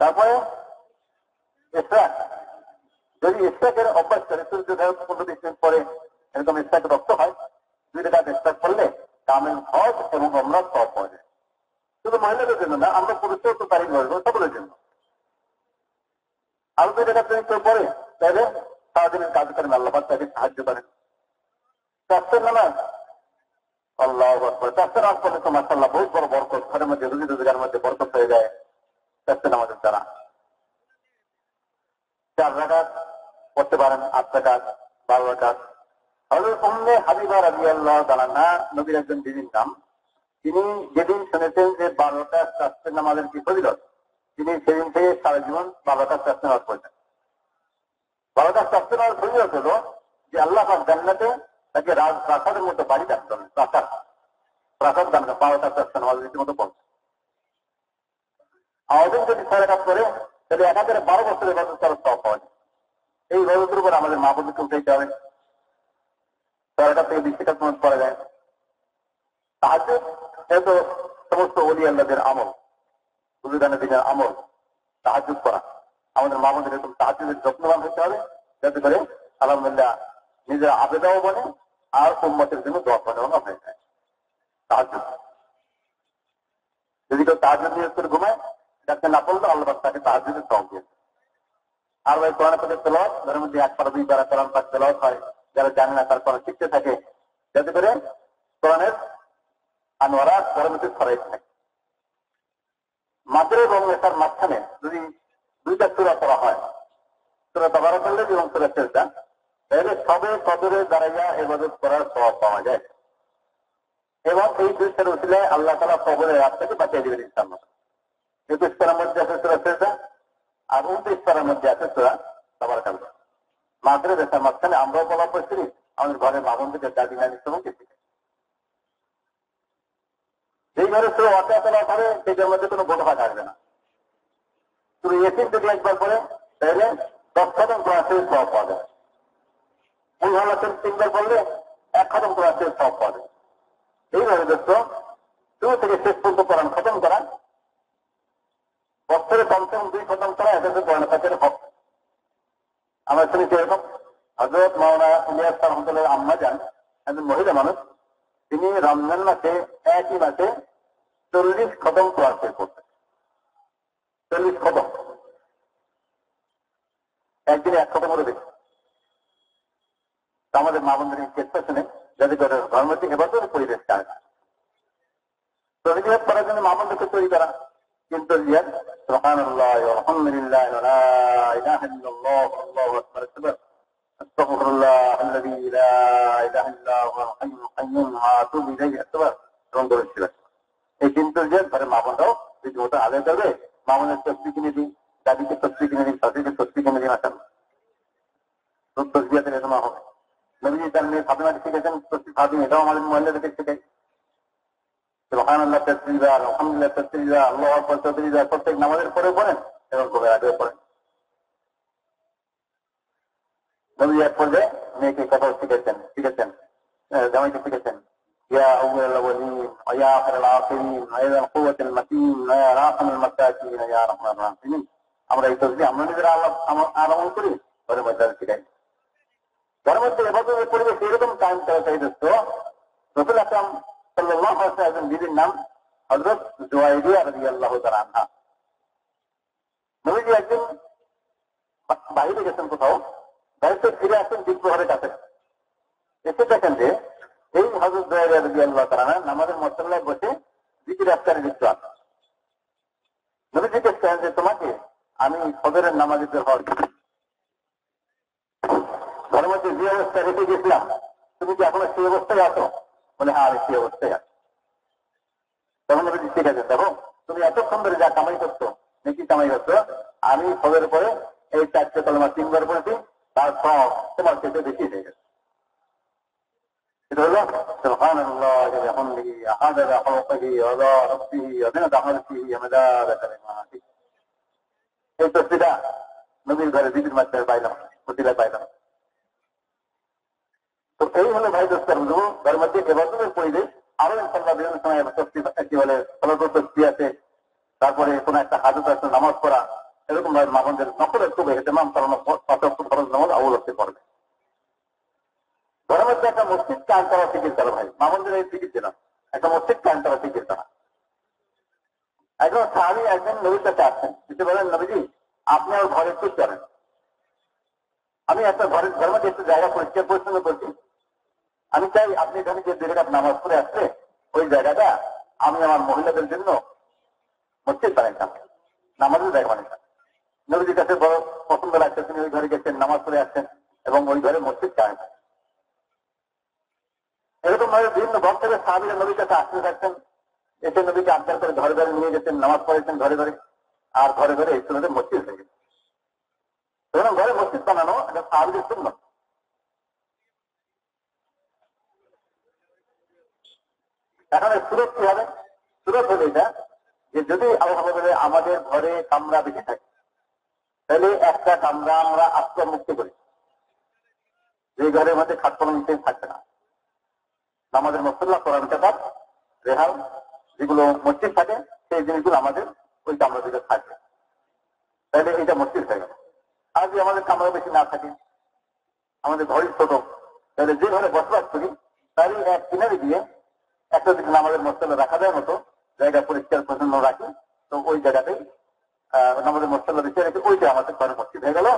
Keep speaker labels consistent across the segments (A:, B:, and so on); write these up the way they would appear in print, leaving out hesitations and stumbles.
A: তারপরে ইসরাক, যদি ইসরাকের অভ্যাস করে সূর্য 15-20 মিনিট পরে এরকম ইসরাক রক্ত হয়, 2 রাকাত ইসরাক করলে কামেল হজ এবং ওমরা সওয়াব পাওয়া যায়। শুধু মহিলাদের জন্য না, আমরা পুরুষেও তো তারিখ করবো, সকলের জন্য। আরো 2 রাকাত যদি কেউ পড়ে তাহলে সারাদিনের কাজ করেন, আল্লাহ পাক তাকে সাহায্য করেন। চাষের নামাজ, আল্লাহু আকবার, চাষের নামাজ পড়লে তো মাশাআল্লাহ বহুত বড় বরকত, ঘরের মধ্যে রুজি রোজগারের মধ্যে বরকত হয়ে যায় চাষের নামাজের দ্বারা। 4 রাকাত পড়তে পারেন, 8 রাকাত, 12 রাকাত। হযরত উম্মে হাবিবা রাদিয়াল্লাহু তাআলা আনহা, নবীর একজন বিবির নাম, তিনি যেদিন শুনেছেন যে 12 রাকাত চাষের নামাজের কি ফজিলত, তিনি সেদিন থেকে সারা জীবন 12 রাকাত চাষের নামাজ পড়তেন। 12 রাকাত চাষের নামাজ ফজিলত হলো যে আল্লাহ পাক জান্নাতে তাকে প্রাসাদের মতো বাড়ি রাখতেন, প্রাসাদ দান 12 রাকাত চাষের নামাজ রীতিমতো পড়তেন। আমাদের যদি 6 রাকাত করে তাহলে 1012 বছরের ইবাদত করার সওয়াব পাওয়া যায়। এই ইবাদতের উপর আমাদের মা বোনকে উঠাইতে হবে। 6 রাকাত থেকে 20 রাকাত নামাজ পড়া যায়। তাহাজ্জুদ এত সমস্ত ওলি আল্লাহদের আমল, বুজুর্গানের দিনের আমল, তাহাজ্জুদ করা। আমাদের মা বোনদের এরকম তাহাজ্জুদের যত্নবান হতে হবে, যাতে করে আলহামদুলিল্লাহ নিজের আবেদাও বনে আর উম্মতের জন্য দোয়া বানানো হয়ে যায়। তাহাজ্জুদ যদি কেউ তাহাজ্জুদ নিয়ত করে ঘুমায়, যাতে না পড়লে আল্লাহ পাক তাকে তাহাজ্জুদের সওয়াব দিয়েছে। আর ভাই কোরআন পাকের তেলাওয়াত, ঘরের মধ্যে 1 পারা 2 পারা কোরআন পাক তেলাওয়াত হয়, যারা জানে না তার কোরআন শিখতে থাকে, যাতে করে কোরআনের আনোয়ারাত ঘরের মধ্যে ছড়াইতে থাকে। মাগরিব এবং এশার মাঝখানে যদি 2টা সূরা পড়া হয়, সূরা তাবারাক এবং সূরা সিজদা, তাহলে সবে কদরে দাঁড়াইয়া ইবাদত করার সওয়াব পাওয়া যায়। এবং এই 2 সূরার উসিলায় আল্লাহ তাআলা কবরের রাত থেকে বাঁচিয়ে দিবেন ইনশাআল্লাহ। 21 পারার মধ্যে আছে সূরা সিজদা, আর 29 পারার মধ্যে আছে সূরা তাবারাক। মাগরিব এশার মাঝখানে আমরাও বলা পড়ছি, আমাদের ঘরের মা বোনদের দাদি নানি সবকে শিখে। যেই ঘরে সূরা ওয়াকিয়া তেলাওয়াত হবে সেটার মধ্যে কোনো বোধ হয় আসবে না। শুধু ইয়াসিন যদি একবার পড়ে তাহলে 10 খতম কোরআন শরীফ সওয়াব পাওয়া যায়। এই ভালো 3বার পড়লে 1 খতম কোরআন শরীফ সওয়াব পাওয়া যায়। এইভাবে দোস্ত শুরু থেকে শেষ পর্যন্ত কোরআন খতম করা, বছরে কমসে কম 2 খতম করা, এটা হচ্ছে কোরআন পাকের হক। আমরা শুনেছি এরকম হযরত মাওলানা ইলিয়াস রহমাতুল্লাহ আম্মা যান, একজন মহিলা মানুষ, তিনি রমজান মাসে একই মাসে 40 খতম কোরআন শরীফ পড়তেন। 40 খতম, একদিনে 1 খতম করে দেখি। আমাদের মা বোনদের চেষ্টা শুনে যাতে করে ধর্মটি এবারের পরিবেশ চায় না, তরিজিয়াত করার জন্য মা বোনদেরকে তৈরি করা। কিন্তু সুবহানাল্লাহ আলহামদুলিল্লাহ লা ইলাহা ইল্লাল্লাহ আল্লাহু আকবার আস্তাগফিরুল্লাহ আল্লাযী লা ইলাহা ইল্লা হুয়াল হাইয়ুল কাইয়্যুম ওয়া আতুবু ইলাইহি আসবার এবং করেছিল। এই কিন্তু যে ঘরে মা বোনরাও রীতিমতো আদায় করবে। মা বোনের তসবিহ কিনে দিই, দাদিকে তসবিহ কিনে দিই, শাশুড়িকে তসবিহ কিনে দিই, আসেন তসবিহাতের এজমা হবে। নবীজি তার মেয়ে ফাতিমাকে শিখেছেন তসবিহ ফাতিমা, এটাও আমাদের মহিলাদেরকে শেখাই। সুবহানাল্লাহ তাসবিহ, আলহামদুলিল্লাহ তাসবিহ, আল্লাহু আকবার তাসবিহ প্রত্যেক নামাজের পরে পড়েন এবং ঘুমের আগেও পড়েন। নবীজি এক পর্যায়ে মেয়েকে কথা শিখেছেন, জামাইকে শিখেছেন, ইয়া আউয়াল আওয়ালিন ওয়া ইয়া আখিরাল আখিরিন ওয়া ইয়া কুওয়াতুল মাতিন ওয়া ইয়া রাহমাতুল মাসাকিন ওয়া ইয়া রাহমানুর রাহিমিন। আমরা এই তসবিহ আমরা নিজেরা আমল করি, ঘরের মধ্যে শিখাই। ঘরের মধ্যে ইবাদতের পরিবেশ এরকম কায়েম করা চাই দোস্ত। রাসূল আকরাম সাল্লাল্লাহু আলাইহি ওয়াসাল্লাম বিবির নাম হযরত জুওয়াইরিয়া রাদিয়াল্লাহু তাআলা আনহা। নবীজি একদিন বাইরে গেছেন কোথাও, বাইরে ফিরে আসেন দ্বীপ্রহরের কাছে, এসে দেখেন যে এই হযরত জুওয়াইরিয়া রাদিয়াল্লাহু তাআলা নামাজের মুসল্লায় বসে জিকির আজকারে লিপ্ত আছেন। নবীজি বলছেন যে তোমাকে আমি ফজরের নামাজের হল ঘরের মধ্যে যে অবস্থায় রেখে গেছিলাম, তুমি কি এখনো সেই অবস্থায় আছো? বলে হ্যাঁ, আমি সেই অবস্থায় আছি। তখন নবীজি ঠিক আছে, দেখো তুমি এতক্ষণ ধরে যা কামাই করছো, নাকি কামাই করছো, আমি ফজরের পরে এই 4টে কলেমা 3বার পড়েছি, তার সব তোমার চেয়ে বেশি হয়ে গেছে। এটা হলো সুবহানাল্লাহি ওয়া বিহামদিহি আহাদাদা খালকিহি ওয়া রিদা নাফসিহি ওয়া জিনাতা আরশিহি ওয়া মিদাদা কালিমাতিহি। এই তসবিহটা নবীর ঘরে বিবির মাঝখানে পাইলাম, প্রতিলায় পাইলাম। তো এই হলো ভাই দোস্তার ঘরের মধ্যে ইবাদতের পরিবেশ। আরো ইনশাআল্লাহ বিভিন্ন সময় তসবিহ কি বলে ফলক তসবিহ আছে, তারপরে কোন একটা হাজত আছে নামাজ পড়া, এরকম ভাবে মামনদের নকল একটু হেতেমাম চালানো 5 ওয়াক্ত ফরজ নামাজ অবলম্বন করবে। ঘরের মধ্যে একটা মসজিদ কায়ম করা ফিকির করা ভাই, মামনদের এই ফিকির দিলাম, একটা মসজিদ কায়ম করা ফিকির করা। একজন সাহাবী একজন নবীর কাছে আসছেন, কিছু বলেন নবীজি আপনি আর ঘরে একটু চলেন, আমি একটা ঘরের মধ্যে একটু জায়গা পরিষ্কার পরিচ্ছন্ন করছি, আমি চাই আপনি এখানে যে 2 রাকাত নামাজ পড়ে আসছে ওই জায়গাটা আমি আমার মহিলাদের জন্য মসজিদ বানাইতাম, নামাজের জায়গা বানাইতাম। নবীজির কাছে বড় পছন্দ লাগছে, তিনি ওই ঘরে গেছেন, নামাজ পড়ে আসছেন এবং ওই ঘরে মসজিদ কায়েম। এরকম ভাবে বিভিন্ন বক্তব্যে সাহাবীরা নবীর কাছে আসতে থাকতেন, এসে নবীকে আবদার করে ঘরে ঘরে নিয়ে গেছেন, নামাজ পড়েছেন ঘরে ঘরে, আর ঘরে ঘরে এই সুন্নতে মসজিদ হয়ে গেছে। সুতরাং ঘরে মসজিদ বানানো এটা সাহাবীদের সুন্নাত। এখন সুরত কি হবে? সুরত হলে এটা যে যদি আল্লাহ বলে আমাদের ঘরে কামরা বেশি থাকে তাহলে একটা কামরা আমরা আশ্রয় মুক্ত করি, যে ঘরের মধ্যে খাট পালন থাকবে না, আমাদের মসল্লা কোরআন কিতাব রেহাল যেগুলো মসজিদ থাকে সেই জিনিসগুলো আমাদের ওই কামরা দিকে থাকবে, তাহলে এটা মসজিদ হয়ে গেল। আর যদি আমাদের কামরা বেশি না থাকে, আমাদের ঘরই ছোট, তাহলে যে ঘরে বসবাস করি তারই এক কিনারে দিয়ে একটা দিকে আমাদের মসল্লা রাখা যায় মতো জায়গা পরিষ্কার পরিচ্ছন্ন রাখি, তো ওই জায়গাতেই আমাদের মসল্লা বেশি রেখে ওইটা আমাদের ঘরে মসজিদ হয়ে গেল।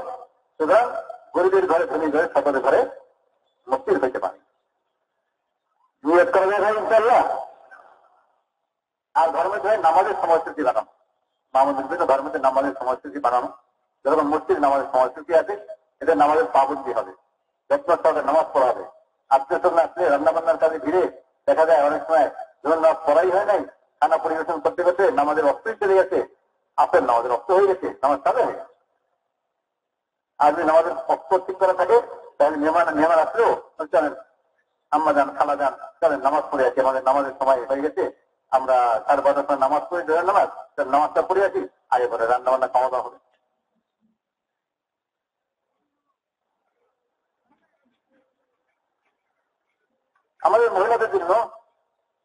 A: সুতরাং গরিবের ঘরে ধনী ঘরে সকলের ঘরে মসজিদ হইতে পারে। নিয়ত করা যায় ভাই ইনশাআল্লাহ। আর ধর্মের ধরে নামাজের সময়সূচি বানানো, আমাদের বিভিন্ন ধর্মের নামাজের সময়সূচি বানানো, যেরকম মসজিদ নামাজের সময়সূচি আছে, এটা নামাজের পাবন্দি হবে, যত্ন সহকারে নামাজ পড়া হবে। আত্মীয় স্বজন আসলে রান্না বান্নার কাজে ভিড়ে দেখা যায় অনেক সময় যখন নামাজ পড়াই হয় নাই, খানা পরিবেশন করতে করতে নামাজের অস্ত্রই চলে গেছে, আপনার নামাজের অস্ত্র হয়ে গেছে, নামাজ কাজে হয়ে গেছে। আর যদি নামাজের অস্ত্র ঠিক করা থাকে তাহলে মেহমান আসলেও চলেন আম্মা যান খালা যান চলেন নামাজ পড়ে আছি, আমাদের নামাজের সময় হয়ে গেছে, আমরা 12:30 সময় নামাজ পড়ি, নামাজটা পড়ে আছি, আগে করে রান্না বান্না খাওয়া দাওয়া হবে। আমাদের মহিলাদের জন্য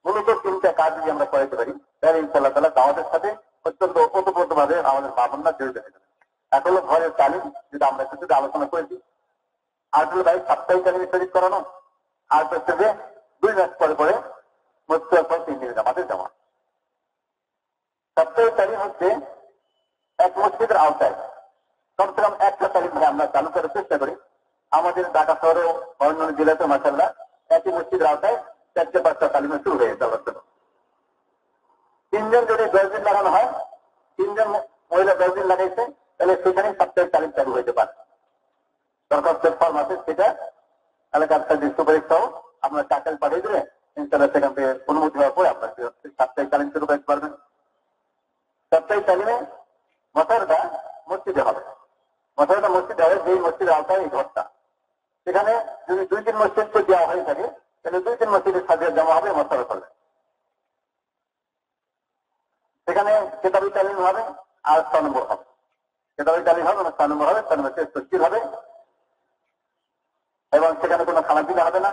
A: মূলত 3টা কাজ যদি আমরা করাইতে পারি তাহলে ইনশাআল্লাহ তাআলা দাওয়াতের সাথে অত্যন্ত ওতপ্রোত ভাবে আমাদের মা বোনরা জড়িত হয়ে যাবে। এখন হলো ঘরের তালিম, যেটা আমরা কিছুতে আলোচনা করেছি। আর হলো ভাই সাপ্তাহিক তালিমে শরীর করানো, আর হচ্ছে যে 2 মাস পরে পরে মসজিদের পর 3 দিনের জামাতে যাওয়া। সাপ্তাহিক তালিম হচ্ছে এক মসজিদের আওতায় কমসে কম একটা তালিম আমরা চালু করার চেষ্টা করি। আমাদের ঢাকা শহরে অন্যান্য জেলাতে মাশাআল্লাহ একই মসজিদের আওতায় 4-5টা তালিমে শুরু হয়ে যাওয়ার জন্য 3 জন যদি 10 দিন লাগানো হয়, 3 জন মহিলা 10 দিন লাগাইছে, তাহলে সেখানে সাপ্তাহিক তালিম চালু হইতে পারে। সরকার প্ল্যাটফর্ম আছে, সেটা এলাকার সাথে সুপারিশ সহ আপনার টাকা পাঠিয়ে দিলে ইনশাআল্লাহ সেখান থেকে অনুমতি হওয়ার পরে আপনার সাপ্তাহিক তালিম শুরু করতে পারবেন। সাপ্তাহিক তালিমে মশারটা মসজিদে হবে, মশারটা মসজিদে হবে যেই মসজিদের আওতায় এই ঘরটা, সেখানে যদি 2-3 মসজিদকে দেওয়া হয়ে থাকে তাহলে 2-3 মসজিদের সাথে জমা হবে মশারা করবে। সেখানে কেতাবি তালিম হবে আর 6 নম্বর হবে, কেতাবি তালিম হবে 6 নম্বর হবে, 6 নম্বর তফসির হবে, এবং সেখানে কোনো খানা পিনা হবে না,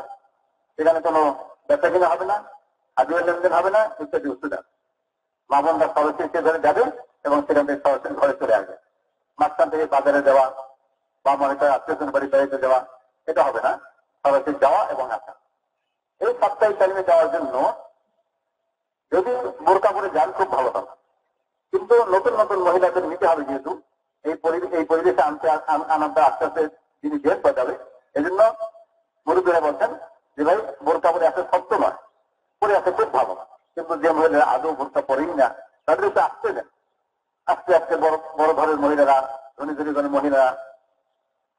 A: সেখানে কোনো ব্যবসা কিনা হবে না, হাজির লেনদেন হবে না, ইত্যাদি উচ্চতা। মা বোনরা সরাসরি সে ধরে যাবে এবং সেখান থেকে সরাসরি ঘরে চলে আসবে। মাঝখান থেকে বাজারে যাওয়া বা মনে করে আত্মীয় বাড়ি বেড়াইতে যাওয়া এটা হবে না, সরাসরি যাওয়া এবং আসা। এই সাপ্তাহিক তালিমে যাওয়ার জন্য যদি বোরকা পরে যান খুব ভালো হবে, কিন্তু নতুন নতুন মহিলাদের নিতে হবে, যেহেতু এই পরিবেশে আনতে আস্তে আস্তে যিনি জেদ বাজাবে, এই জন্য মুরব্বীরা বলছেন যে ভাই বোরকা পরে আসে সত্য নয়, পরে আসে খুব ভালো, কিন্তু যে মহিলারা আদৌ বোরকা পরেই না তাদের একটু আসতে দেন। আস্তে আস্তে বড় ঘরের মহিলারা, ধনী ধনী ঘরের মহিলারা,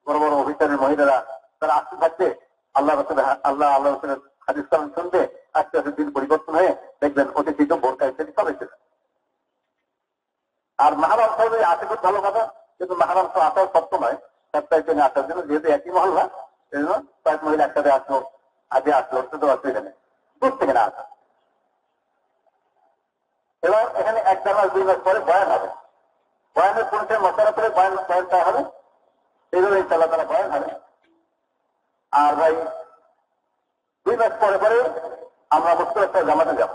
A: বড় বড় অফিসারের মহিলারা তারা আসতে থাকতে আল্লাহ রসুলের হাদিস কালাম শুনতে আস্তে আস্তে দিন পরিবর্তন হয়ে দেখবেন অতিথিত বোরকা ইত্যাদি সব এসেছে। আর মাহারাম সাহেব আসে খুব ভালো কথা, কিন্তু মাহারাম তো আসার সত্য নয়, সপ্তাহে জন্য আসার জন্য, যেহেতু একই মহল্লা সেই জন্য কয়েক মহিলা একসাথে আসলো, আগে আসলো, তো অসুবিধা নেই, দূর থেকে না আসা। এবার এখানে 1 মাস 2 মাস পরে বয়ান হবে, বয়ানের পুরুষের মশারা করে বয়ানটা হবে, এইভাবে ইনশাআল্লাহ তাআলা বয়ান হবে। আর ভাই 2 মাস পরে পরে আমরা মসজিদের জামাতে যাব।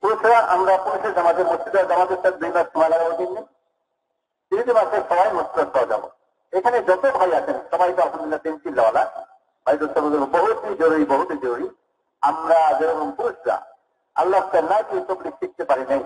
A: পুরুষরা আমরা পুরুষের জামাতে মসজিদের জামাতের সাথে 2 মাস সময় লাগাবো, কিন্তু ইহুদি মাসে সবাই মুসলত হয়ে যাবো। এখানে যত ভাই আছেন সবাই তো আলহামদুলিল্লাহ পেন্সিল্লাওয়ালা ভাই দোস্ত বহুতই জরুরি। আমরা যেরকম পুরুষরা আল্লাহ তাআলা কি তবলিগ শিখতে পারি নাই,